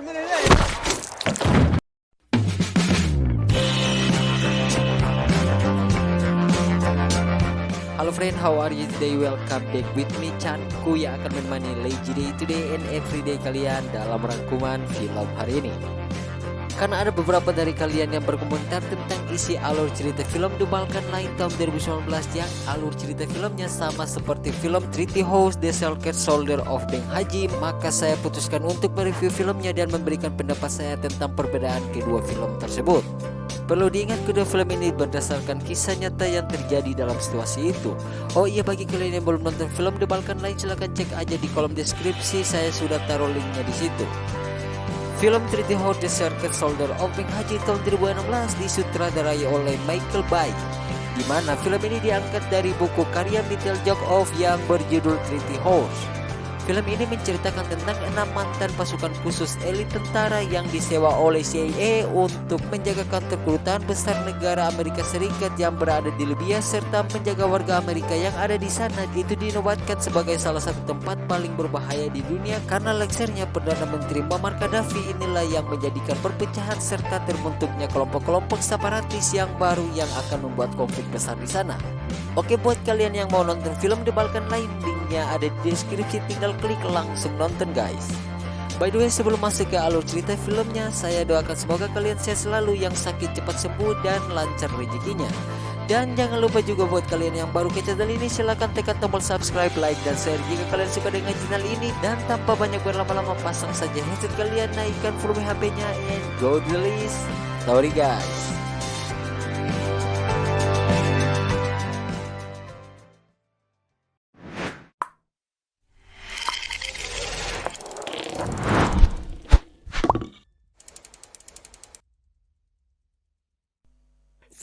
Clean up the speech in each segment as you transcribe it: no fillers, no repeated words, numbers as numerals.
Halo friend, how are you today? Welcome back with me, Chanku, yang akan menemani Lazy Day today and everyday kalian dalam rangkuman film hari ini. Karena ada beberapa dari kalian yang berkomentar tentang isi alur cerita film The Balkan Line tahun 2019 yang alur cerita filmnya sama seperti film Treaty House The Sacred Soldier of Beng Haji, maka saya putuskan untuk mereview filmnya dan memberikan pendapat saya tentang perbedaan kedua film tersebut. Perlu diingat kedua film ini berdasarkan kisah nyata yang terjadi dalam situasi itu. Oh iya, bagi kalian yang belum nonton film The Balkan Line, silahkan cek aja di kolom deskripsi, saya sudah taruh linknya di situ. Film Treaty House The Sacred Soldier of Beng Haji tahun 2016 disutradarai oleh Michael Bay, di mana film ini diangkat dari buku karya Michael Jokoff yang berjudul Treaty House. Film ini menceritakan tentang 6 mantan pasukan khusus elit tentara yang disewa oleh CIA untuk menjaga kantor kedutaan besar negara Amerika Serikat yang berada di Libya serta menjaga warga Amerika yang ada di sana. Itu dinobatkan sebagai salah satu tempat paling berbahaya di dunia karena lengsernya Perdana Menteri Muammar Gaddafi. Inilah yang menjadikan perpecahan serta terbentuknya kelompok-kelompok separatis yang baru yang akan membuat konflik besar di sana. Oke, buat kalian yang mau nonton film The Balkan Line, linknya ada di deskripsi, tinggal klik langsung nonton guys. By the way, sebelum masuk ke alur cerita filmnya, saya doakan semoga kalian sehat selalu, yang sakit cepat sembuh dan lancar rezekinya. Dan jangan lupa juga buat kalian yang baru ke channel ini, silahkan tekan tombol subscribe, like, dan share jika kalian suka dengan channel ini. Dan tanpa banyak berlama-lama, pasang saja headset kalian, naikkan volume HP-nya, and go to the list. Sorry guys.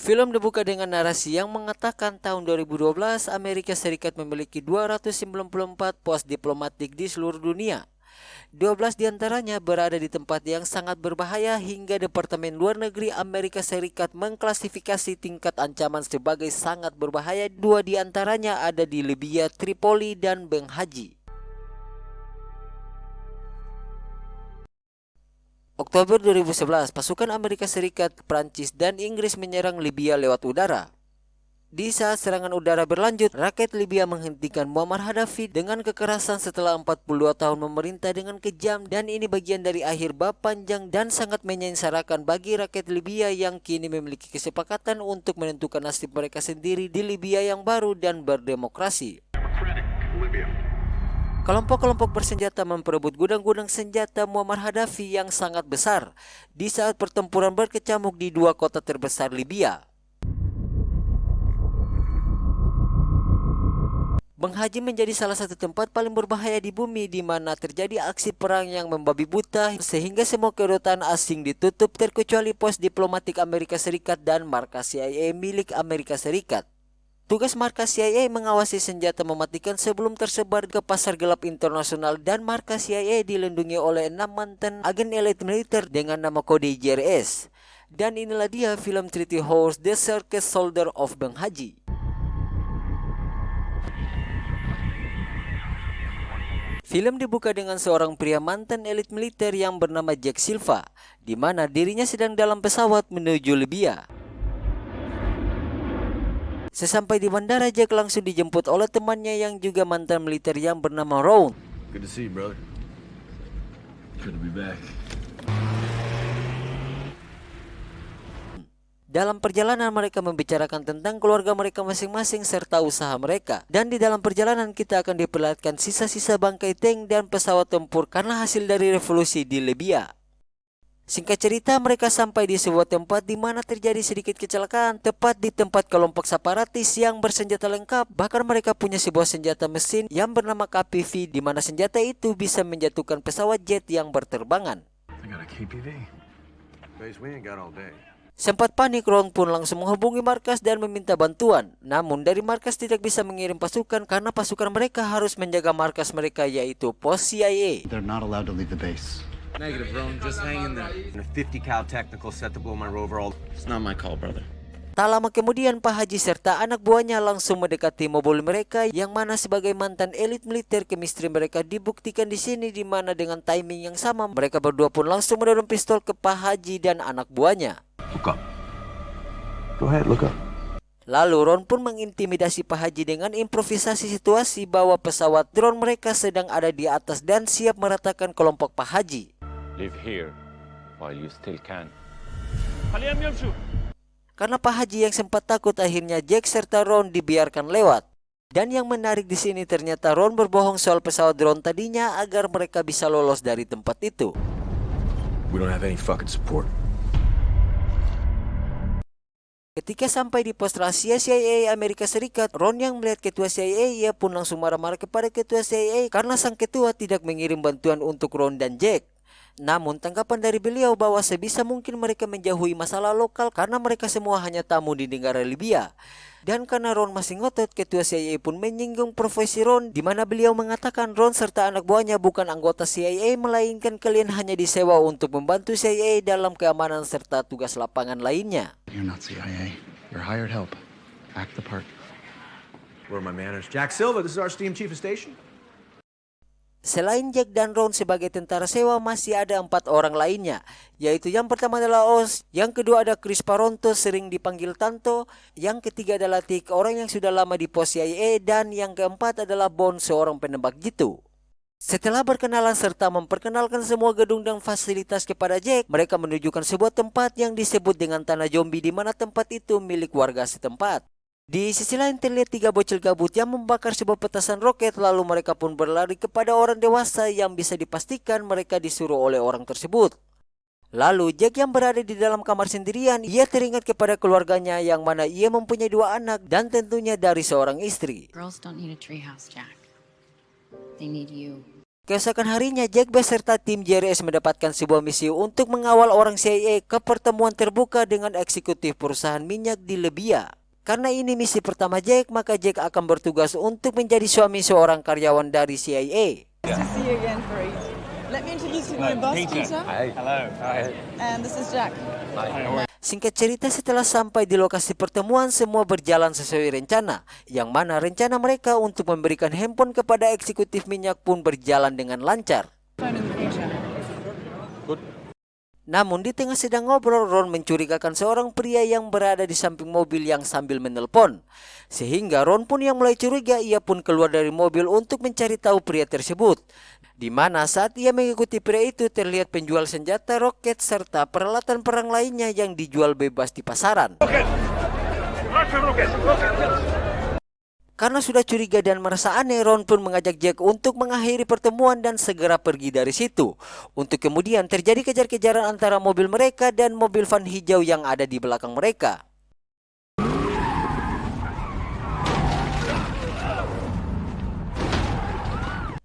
Film dibuka dengan narasi yang mengatakan tahun 2012 Amerika Serikat memiliki 294 pos diplomatik di seluruh dunia. 12 diantaranya berada di tempat yang sangat berbahaya hingga Departemen Luar Negeri Amerika Serikat mengklasifikasi tingkat ancaman sebagai sangat berbahaya. 2 diantaranya ada di Libya, Tripoli, dan Beng Haji. Oktober 2011, pasukan Amerika Serikat, Prancis, dan Inggris menyerang Libya lewat udara. Di saat serangan udara berlanjut, rakyat Libya menghentikan Muammar Gaddafi dengan kekerasan setelah 42 tahun memerintah dengan kejam, dan ini bagian dari akhir bab panjang dan sangat menyengsarakan bagi rakyat Libya yang kini memiliki kesepakatan untuk menentukan nasib mereka sendiri di Libya yang baru dan berdemokrasi. Kelompok-kelompok bersenjata memperebut gudang-gudang senjata Muammar Gaddafi yang sangat besar di saat pertempuran berkecamuk di 2 kota terbesar Libya. Beng Haji menjadi salah satu tempat paling berbahaya di bumi di mana terjadi aksi perang yang membabi buta sehingga semua kedutaan asing ditutup terkecuali pos diplomatik Amerika Serikat dan markas CIA milik Amerika Serikat. Tugas markas CIA mengawasi senjata mematikan sebelum tersebar ke pasar gelap internasional, dan markas CIA dilindungi oleh 6 mantan agen elit militer dengan nama kode JRS. Dan inilah dia film Treaty House The Sacred Soldier of Beng Haji. Film dibuka dengan seorang pria mantan elit militer yang bernama Jack Silva, di mana dirinya sedang dalam pesawat menuju Libya. Sesampai di bandara, Jack langsung dijemput oleh temannya yang juga mantan militer yang bernama Ron. Good to see you, brother. Good to be back. Dalam perjalanan mereka membicarakan tentang keluarga mereka masing-masing serta usaha mereka. Dan di dalam perjalanan kita akan diperlihatkan sisa-sisa bangkai tank dan pesawat tempur karena hasil dari revolusi di Libya. Singkat cerita, mereka sampai di sebuah tempat di mana terjadi sedikit kecelakaan, tepat di tempat kelompok separatis yang bersenjata lengkap. Bahkan mereka punya sebuah senjata mesin yang bernama KPV, di mana senjata itu bisa menjatuhkan pesawat jet yang berterbangan. Sempat panik, Ron pun langsung menghubungi markas dan meminta bantuan. Namun dari markas tidak bisa mengirim pasukan karena pasukan mereka harus menjaga markas mereka, yaitu pos CIA. They're not allowed to leave the base. Negative, Ron. Just hang in there. And a 50 cal technical set to blow my rover all. It's not my call, brother. Tak lama kemudian Pak Haji serta anak buahnya langsung mendekati mobil mereka yang mana sebagai mantan elit militer chemistry mereka dibuktikan di sini, di mana dengan timing yang sama mereka berdua pun langsung mendorong pistol ke Pak Haji dan anak buahnya. Look up. Go ahead, look up. Lalu Ron pun mengintimidasi Pak Haji dengan improvisasi situasi bahwa pesawat drone mereka sedang ada di atas dan siap meratakan kelompok Pak Haji. Live here while you still can. Karena Pak Haji yang sempat takut, akhirnya Jack serta Ron dibiarkan lewat. Dan yang menarik di sini ternyata Ron berbohong soal pesawat drone tadinya agar mereka bisa lolos dari tempat itu. We don't have any fucking support. Ketika sampai di pos rahasia CIA Amerika Serikat, Ron yang melihat ketua CIA, ia pun langsung marah-marah kepada ketua CIA karena sang ketua tidak mengirim bantuan untuk Ron dan Jack. Namun tanggapan dari beliau bahwa sebisa mungkin mereka menjauhi masalah lokal karena mereka semua hanya tamu di negara Libya. Dan karena Ron masih ngotot, ketua CIA pun menyinggung profesi Ron, di mana beliau mengatakan Ron serta anak buahnya bukan anggota CIA, melainkan kalian hanya disewa untuk membantu CIA dalam keamanan serta tugas lapangan lainnya. You're not CIA. You're hired help. Act the part. Where are my manners? Jack Silva, this is our esteemed chief of station. Selain Jack dan Ron sebagai tentara sewa, masih ada 4 orang lainnya, yaitu yang pertama adalah Oz, yang kedua ada Chris Paronto sering dipanggil Tanto, yang ketiga adalah Tick, orang yang sudah lama di pos CIA, dan yang keempat adalah Bond, seorang penembak jitu. Setelah berkenalan serta memperkenalkan semua gedung dan fasilitas kepada Jack, mereka menunjukkan sebuah tempat yang disebut dengan Tanah Zombie, di mana tempat itu milik warga setempat. Di sisi lain terlihat 3 bocil gabut yang membakar sebuah petasan roket, lalu mereka pun berlari kepada orang dewasa yang bisa dipastikan mereka disuruh oleh orang tersebut. Lalu Jack yang berada di dalam kamar sendirian, ia teringat kepada keluarganya yang mana ia mempunyai 2 anak dan tentunya dari seorang istri. Girls don't need a treehouse, Jack. They need you. Keesokan harinya Jack beserta tim JRS mendapatkan sebuah misi untuk mengawal orang CIA ke pertemuan terbuka dengan eksekutif perusahaan minyak di Libya. Karena ini misi pertama Jack, maka Jack akan bertugas untuk menjadi suami seorang karyawan dari CIA. Nice to see you again, Fareed. Let me introduce you to my boss, Peter. Hi. Hello. Hi. And this is Jack. Singkat cerita, setelah sampai di lokasi pertemuan, semua berjalan sesuai rencana, yang mana rencana mereka untuk memberikan handphone kepada eksekutif minyak pun berjalan dengan lancar. Phone in the future. Namun di tengah sedang ngobrol, Ron mencurigakan seorang pria yang berada di samping mobil yang sambil menelpon. Sehingga Ron pun yang mulai curiga, ia pun keluar dari mobil untuk mencari tahu pria tersebut. Di mana saat ia mengikuti pria itu terlihat penjual senjata, roket, serta peralatan perang lainnya yang dijual bebas di pasaran. Karena sudah curiga dan merasa aneh, Ron pun mengajak Jack untuk mengakhiri pertemuan dan segera pergi dari situ. Untuk kemudian terjadi kejar-kejaran antara mobil mereka dan mobil van hijau yang ada di belakang mereka.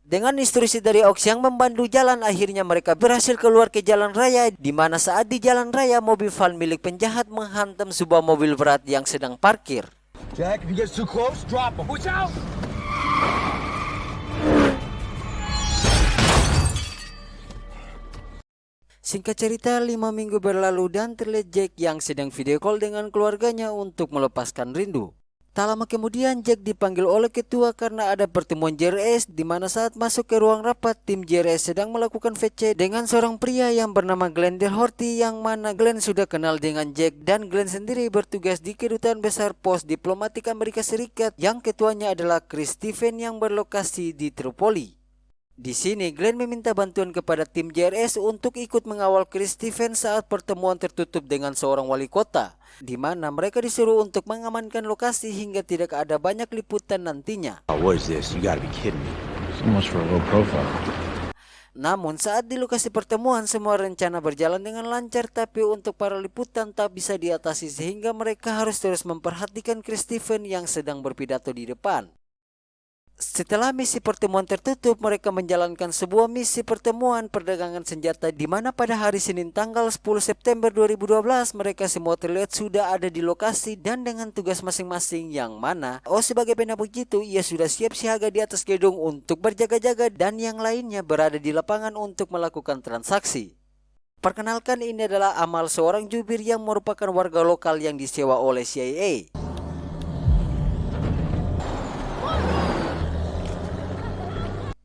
Dengan instruksi dari Ox yang membantu jalan, akhirnya mereka berhasil keluar ke jalan raya, di mana saat di jalan raya mobil van milik penjahat menghantam sebuah mobil berat yang sedang parkir. Jack, if he gets too close, drop him. Watch out! Singkat cerita, 5 minggu berlalu dan terlihat Jack yang sedang video call dengan keluarganya untuk melepaskan rindu. Tak lama kemudian Jack dipanggil oleh ketua karena ada pertemuan JRS, di mana saat masuk ke ruang rapat, tim JRS sedang melakukan VC dengan seorang pria yang bernama Glenn Delhorty, yang mana Glenn sudah kenal dengan Jack dan Glenn sendiri bertugas di kedutaan besar pos diplomatik Amerika Serikat yang ketuanya adalah Chris Stephen yang berlokasi di Tripoli. Di sini Glenn meminta bantuan kepada tim JRS untuk ikut mengawal Chris Stephen saat pertemuan tertutup dengan seorang wali kota, di mana mereka disuruh untuk mengamankan lokasi hingga tidak ada banyak liputan nantinya. What is this? You gotta be kidding me. So much for a low profile. Namun saat di lokasi pertemuan semua rencana berjalan dengan lancar, tapi untuk para liputan tak bisa diatasi sehingga mereka harus terus memperhatikan Chris Stephen yang sedang berpidato di depan. Setelah misi pertemuan tertutup, mereka menjalankan sebuah misi pertemuan perdagangan senjata, di mana pada hari Senin tanggal 10 September 2012 mereka semua terlihat sudah ada di lokasi dan dengan tugas masing-masing, yang mana sebagai penembak jitu ia sudah siap siaga di atas gedung untuk berjaga-jaga dan yang lainnya berada di lapangan untuk melakukan transaksi. Perkenalkan, ini adalah Amal, seorang jubir yang merupakan warga lokal yang disewa oleh CIA.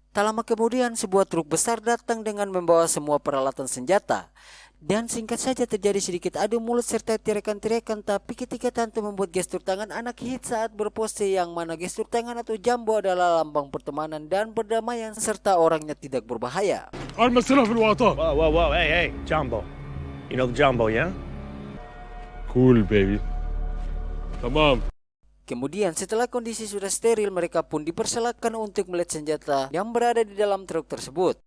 Tak lama kemudian sebuah truk besar datang dengan membawa semua peralatan senjata. Dan singkat saja terjadi sedikit adu mulut serta teriakan-teriakan. Tapi ketika tante membuat gestur tangan anak hit saat berpose, yang mana gestur tangan atau jambo adalah lambang pertemanan dan perdamaian serta orangnya tidak berbahaya. Whoa, hey, Jumbo. You know the Jumbo, yeah? Cool, baby. Tamam. Kemudian setelah kondisi sudah steril, mereka pun dipersilakan untuk melihat senjata yang berada di dalam truk tersebut.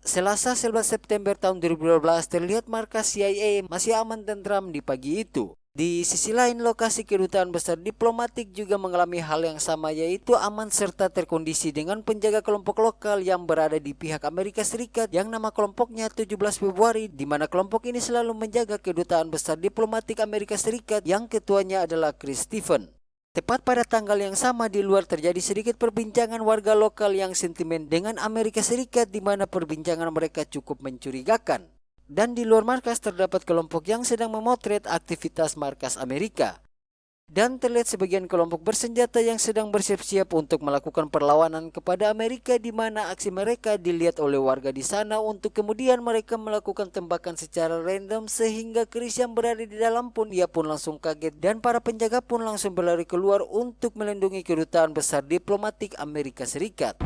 Selasa 11 September tahun 2012 terlihat markas CIA masih aman tentram di pagi itu. Di sisi lain, lokasi kedutaan besar diplomatik juga mengalami hal yang sama, yaitu aman serta terkondisi dengan penjaga kelompok lokal yang berada di pihak Amerika Serikat yang nama kelompoknya 17 Februari, di mana kelompok ini selalu menjaga kedutaan besar diplomatik Amerika Serikat yang ketuanya adalah Chris Stephen. Tepat pada tanggal yang sama, di luar terjadi sedikit perbincangan warga lokal yang sentimen dengan Amerika Serikat, di mana perbincangan mereka cukup mencurigakan. Dan di luar markas terdapat kelompok yang sedang memotret aktivitas markas Amerika. Dan terlihat sebagian kelompok bersenjata yang sedang bersiap-siap untuk melakukan perlawanan kepada Amerika, di mana aksi mereka dilihat oleh warga di sana untuk kemudian mereka melakukan tembakan secara random, sehingga Chris yang berada di dalam pun ia pun langsung kaget dan para penjaga pun langsung berlari keluar untuk melindungi kedutaan besar diplomatik Amerika Serikat.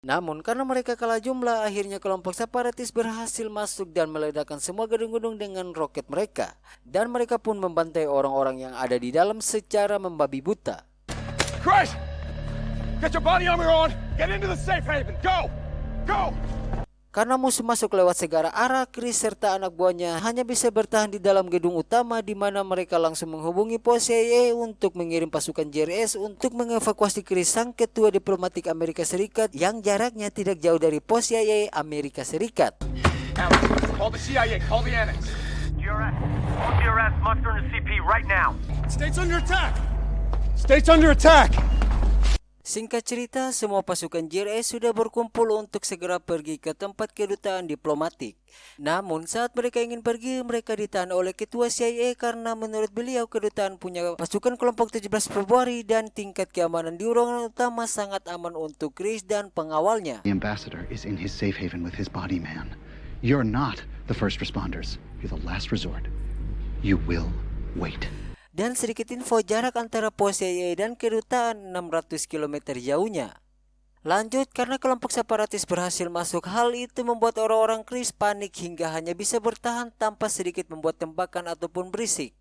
Namun karena mereka kalah jumlah, akhirnya kelompok separatis berhasil masuk dan meledakkan semua gedung-gedung dengan roket mereka. Dan mereka pun membantai orang-orang yang ada di dalam secara membabi buta. Chris! Get your body armor on! Get into the safe haven! Go! Go! Karena musuh masuk lewat segala arah, Chris serta anak buahnya hanya bisa bertahan di dalam gedung utama, di mana mereka langsung menghubungi pos CIA untuk mengirim pasukan JRS untuk mengevakuasi Chris, sang ketua diplomatik Amerika Serikat, yang jaraknya tidak jauh dari pos CIA Amerika Serikat. Alex, call the CIA, call the annex. GRS, all GRS, muster in the CP right now. State's under attack! State's under attack! Singkat cerita, semua pasukan JRS sudah berkumpul untuk segera pergi ke tempat kedutaan diplomatik. Namun saat mereka ingin pergi, mereka ditahan oleh ketua CIA karena menurut beliau kedutaan punya pasukan kelompok 17 Februari dan tingkat keamanan di ruangan utama sangat aman untuk Chris dan pengawalnya. The ambassador is in his safe haven with his body man. You're not the first responders. You're the last resort. You will wait. Dan sedikit info, jarak antara pos CIA dan kedutaan 600 km jauhnya. Lanjut, karena kelompok separatis berhasil masuk, hal itu membuat orang-orang Chris panik hingga hanya bisa bertahan tanpa sedikit membuat tembakan ataupun berisik.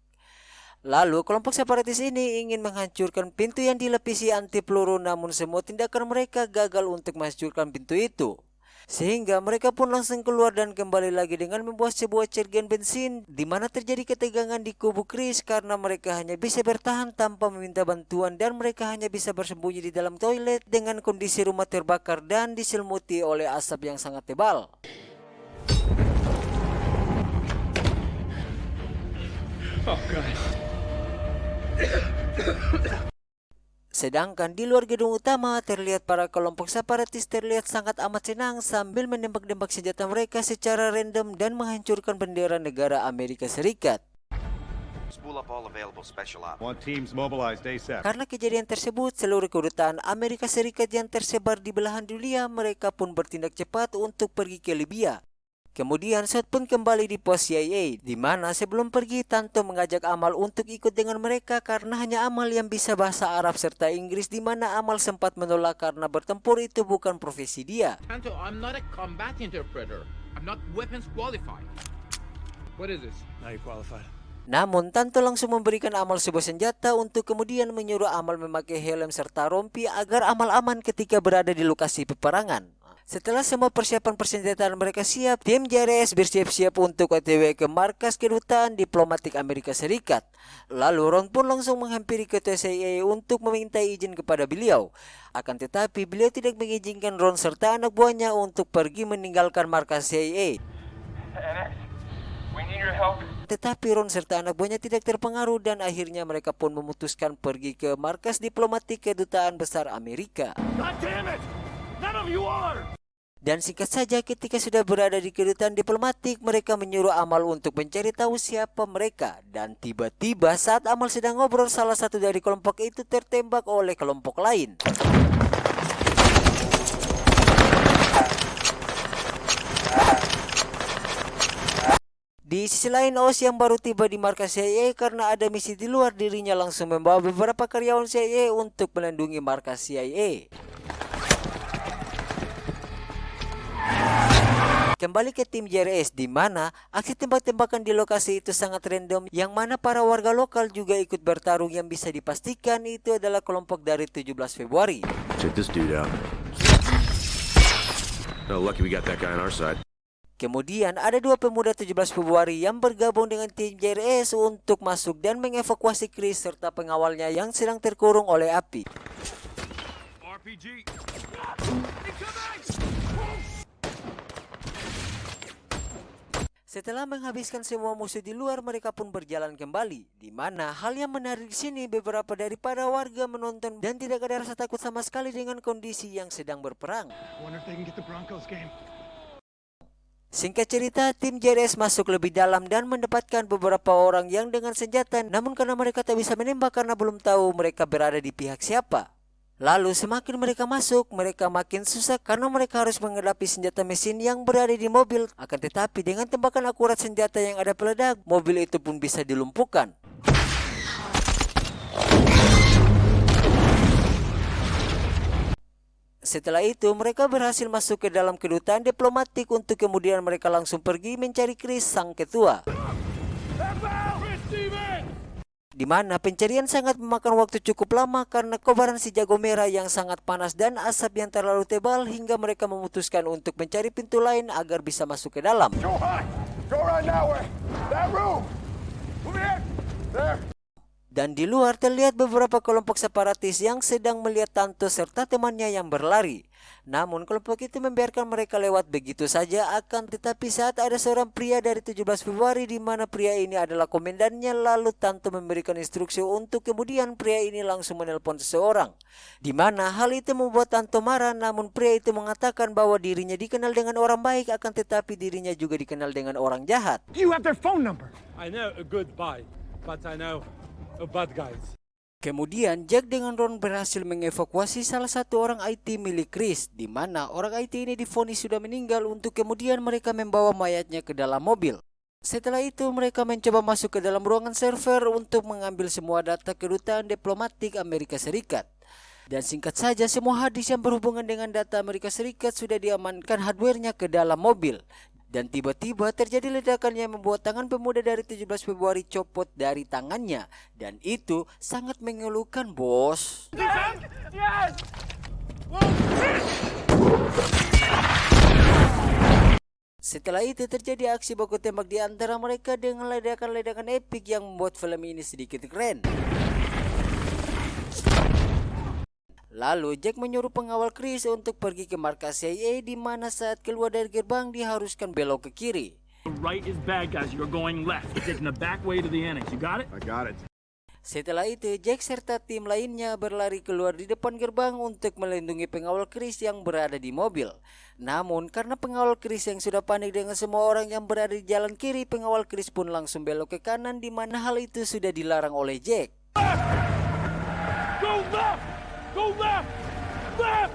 Lalu kelompok separatis ini ingin menghancurkan pintu yang dilapisi anti peluru, namun semua tindakan mereka gagal untuk menghancurkan pintu itu. Sehingga mereka pun langsung keluar dan kembali lagi dengan membawa sebuah jerigen bensin, di mana terjadi ketegangan di kubu Chris karena mereka hanya bisa bertahan tanpa meminta bantuan dan mereka hanya bisa bersembunyi di dalam toilet dengan kondisi rumah terbakar dan diselimuti oleh asap yang sangat tebal. Oh, God. Sedangkan di luar gedung utama terlihat para kelompok separatis terlihat sangat amat senang sambil menembak-nembak senjata mereka secara random dan menghancurkan bendera negara Amerika Serikat. Karena kejadian tersebut, seluruh kedutaan Amerika Serikat yang tersebar di belahan dunia mereka pun bertindak cepat untuk pergi ke Libya. Kemudian Shot pun kembali di pos CIA, di mana sebelum pergi Tanto mengajak Amal untuk ikut dengan mereka karena hanya Amal yang bisa bahasa Arab serta Inggris, di mana Amal sempat menolak karena bertempur itu bukan profesi dia. Tanto, I'm not a combat interpreter. I'm not weapons qualified. What is this? Now you're qualified. Namun Tanto langsung memberikan Amal sebuah senjata untuk kemudian menyuruh Amal memakai helm serta rompi agar Amal aman ketika berada di lokasi peperangan. Setelah semua persiapan persenjataan mereka siap, tim JRS bersiap-siap untuk OTW ke markas kedutaan diplomatik Amerika Serikat. Lalu Ron pun langsung menghampiri ketua CIA untuk meminta izin kepada beliau. Akan tetapi beliau tidak mengizinkan Ron serta anak buahnya untuk pergi meninggalkan markas CIA. NX, we need your help. tetapi Ron serta anak buahnya tidak terpengaruh dan akhirnya mereka pun memutuskan pergi ke markas diplomatik kedutaan besar Amerika. God damn it! None of you are! Dan singkat saja ketika sudah berada di kedutaan diplomatik, mereka menyuruh Amal untuk mencari tahu siapa mereka. Dan tiba-tiba saat Amal sedang ngobrol, salah satu dari kelompok itu tertembak oleh kelompok lain. Di sisi lain, Oz yang baru tiba di markas CIA karena ada misi di luar dirinya langsung membawa beberapa karyawan CIA untuk melindungi markas CIA. Kembali ke tim JRS di mana aksi tembak-tembakan di lokasi itu sangat random yang mana para warga lokal juga ikut bertarung yang bisa dipastikan itu adalah kelompok dari 17 Februari. Check this dude out. Oh, lucky we got that guy on our side. Kemudian ada dua pemuda 17 Februari yang bergabung dengan tim JRS untuk masuk dan mengevakuasi Chris serta pengawalnya yang sedang terkurung oleh api. RPG. Setelah menghabiskan semua musuh di luar, mereka pun berjalan kembali. Di mana hal yang menarik di sini beberapa daripada warga menonton dan tidak ada rasa takut sama sekali dengan kondisi yang sedang berperang. Singkat cerita, tim JRS masuk lebih dalam dan mendapatkan beberapa orang yang dengan senjata, namun karena mereka tak bisa menembak karena belum tahu mereka berada di pihak siapa. Lalu semakin mereka masuk, mereka makin susah karena mereka harus menghadapi senjata mesin yang berada di mobil. Akan tetapi dengan tembakan akurat senjata yang ada peledak, mobil itu pun bisa dilumpuhkan. Setelah itu, mereka berhasil masuk ke dalam kedutaan diplomatik untuk kemudian mereka langsung pergi mencari Chris, sang ketua. Di mana pencarian sangat memakan waktu cukup lama karena kobaran si jago merah yang sangat panas dan asap yang terlalu tebal hingga mereka memutuskan untuk mencari pintu lain agar bisa masuk ke dalam. Go high. Go right now way. That room. Move in. There. Dan di luar terlihat beberapa kelompok separatis yang sedang melihat Tanto serta temannya yang berlari. Namun kelompok itu membiarkan mereka lewat begitu saja, akan tetapi saat ada seorang pria dari 17 Februari di mana pria ini adalah komandannya, lalu Tanto memberikan instruksi untuk kemudian pria ini langsung menelpon seseorang. Di mana hal itu membuat Tanto marah, namun pria itu mengatakan bahwa dirinya dikenal dengan orang baik, akan tetapi dirinya juga dikenal dengan orang jahat. You have their phone number. I know a good guy, but I know bad guys. Kemudian Jack dengan Ron berhasil mengevakuasi salah satu orang IT milik Chris, di mana orang IT ini divonis sudah meninggal untuk kemudian mereka membawa mayatnya ke dalam mobil. Setelah itu mereka mencoba masuk ke dalam ruangan server untuk mengambil semua data kedutaan diplomatik Amerika Serikat. Dan singkat saja semua hadis yang berhubungan dengan data Amerika Serikat sudah diamankan hardware-nya ke dalam mobil. Dan tiba-tiba terjadi ledakan yang membuat tangan pemuda dari 17 Februari copot dari tangannya. Dan itu sangat mengeluhkan, bos. Yes. Setelah itu terjadi aksi baku tembak di antara mereka dengan ledakan-ledakan epik yang membuat film ini sedikit keren. Lalu Jack menyuruh pengawal Chris untuk pergi ke markas CIA, di mana saat keluar dari gerbang diharuskan belok ke kiri. Right is bad guys. You're going left. You're taking the back way to the annex. You got it? I got it. Setelah itu Jack serta tim lainnya berlari keluar di depan gerbang untuk melindungi pengawal Chris yang berada di mobil. Namun karena pengawal Chris yang sudah panik dengan semua orang yang berada di jalan kiri, pengawal Chris pun langsung belok ke kanan, di mana hal itu sudah dilarang oleh Jack. Go left. Go left. Left.